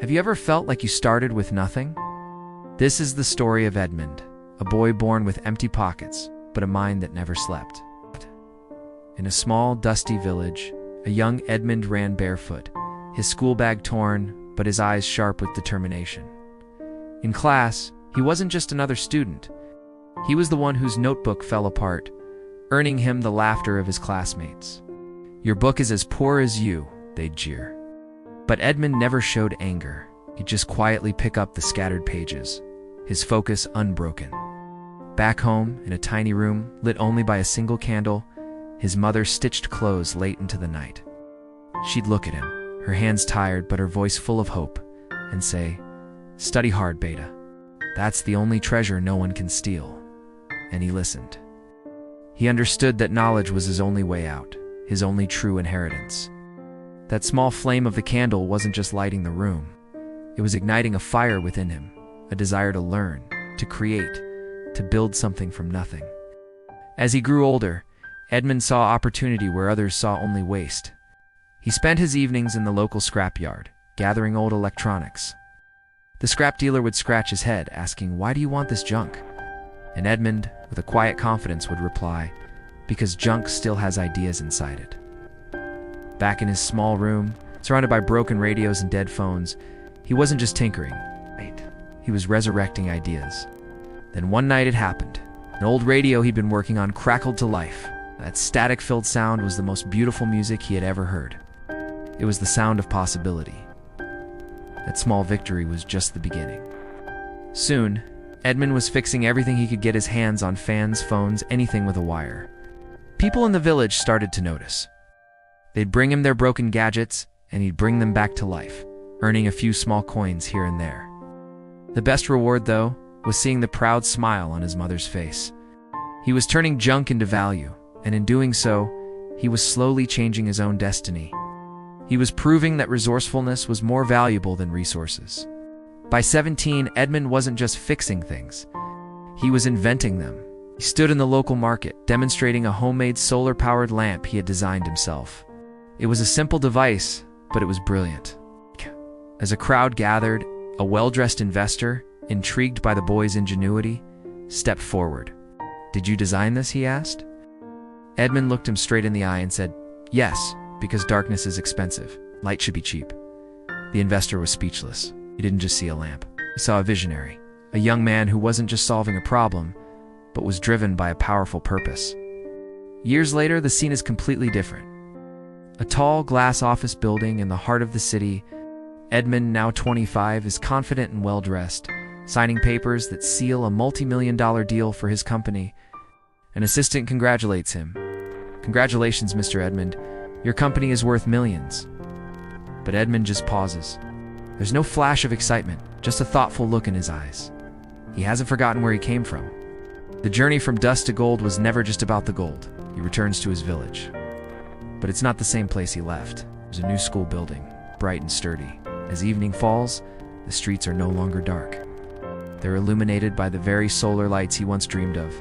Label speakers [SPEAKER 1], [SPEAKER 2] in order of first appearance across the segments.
[SPEAKER 1] Have you ever felt like you started with nothing? This is the story of Edmond, a boy born with empty pockets, but a mind that never slept. In a small, dusty village, a young Edmond ran barefoot, his school bag torn, but his eyes sharp with determination. In class, he wasn't just another student. He was the one whose notebook fell apart, earning him the laughter of his classmates. "Your book is as poor as you," they'd jeer. But Edmond never showed anger. He'd just quietly pick up the scattered pages, his focus unbroken. Back home, in a tiny room, lit only by a single candle, his mother stitched clothes late into the night. She'd look at him, her hands tired but her voice full of hope, and say, "Study hard, Beta. That's the only treasure no one can steal." And he listened. He understood that knowledge was his only way out, his only true inheritance. That small flame of the candle wasn't just lighting the room. It was igniting a fire within him, a desire to learn, to create, to build something from nothing. As he grew older, Edmond saw opportunity where others saw only waste. He spent his evenings in the local scrapyard, gathering old electronics. The scrap dealer would scratch his head, asking, "Why do you want this junk?" And Edmond, with a quiet confidence, would reply, "Because junk still has ideas inside it." Back in his small room, surrounded by broken radios and dead phones, he wasn't just tinkering. He was resurrecting ideas. Then one night it happened. An old radio he'd been working on crackled to life. That static-filled sound was the most beautiful music he had ever heard. It was the sound of possibility. That small victory was just the beginning. Soon, Edmond was fixing everything he could get his hands on: fans, phones, anything with a wire. People in the village started to notice. They'd bring him their broken gadgets, and he'd bring them back to life, earning a few small coins here and there. The best reward, though, was seeing the proud smile on his mother's face. He was turning junk into value, and in doing so, he was slowly changing his own destiny. He was proving that resourcefulness was more valuable than resources. By 17, Edmond wasn't just fixing things. He was inventing them. He stood in the local market, demonstrating a homemade solar-powered lamp he had designed himself. It was a simple device, but it was brilliant. As a crowd gathered, a well-dressed investor, intrigued by the boy's ingenuity, stepped forward. "Did you design this?" he asked. Edmond looked him straight in the eye and said, "Yes, because darkness is expensive. Light should be cheap." The investor was speechless. He didn't just see a lamp. He saw a visionary, a young man who wasn't just solving a problem, but was driven by a powerful purpose. Years later, the scene is completely different. A tall glass office building in the heart of the city. Edmond, now 25, is confident and well-dressed, signing papers that seal a multi-million-dollar deal for his company. An assistant congratulates him. "Congratulations, Mr. Edmond. Your company is worth millions." But Edmond just pauses. There's no flash of excitement, just a thoughtful look in his eyes. He hasn't forgotten where he came from. The journey from dust to gold was never just about the gold. He returns to his village. But it's not the same place he left. There's a new school building, bright and sturdy. As evening falls, the streets are no longer dark. They're illuminated by the very solar lights he once dreamed of.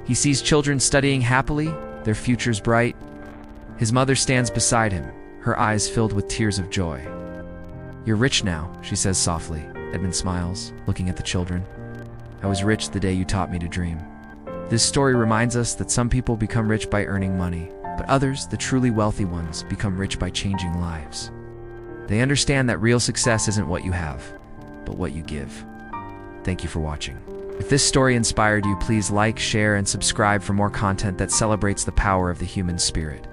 [SPEAKER 1] He sees children studying happily, their futures bright. His mother stands beside him, her eyes filled with tears of joy. "You're rich now," she says softly. Edmond smiles, looking at the children. "I was rich the day you taught me to dream." This story reminds us that some people become rich by earning money, but others, the truly wealthy ones, become rich by changing lives. They understand that real success isn't what you have, but what you give. Thank you for watching. If this story inspired you, please like, share, and subscribe for more content that celebrates the power of the human spirit.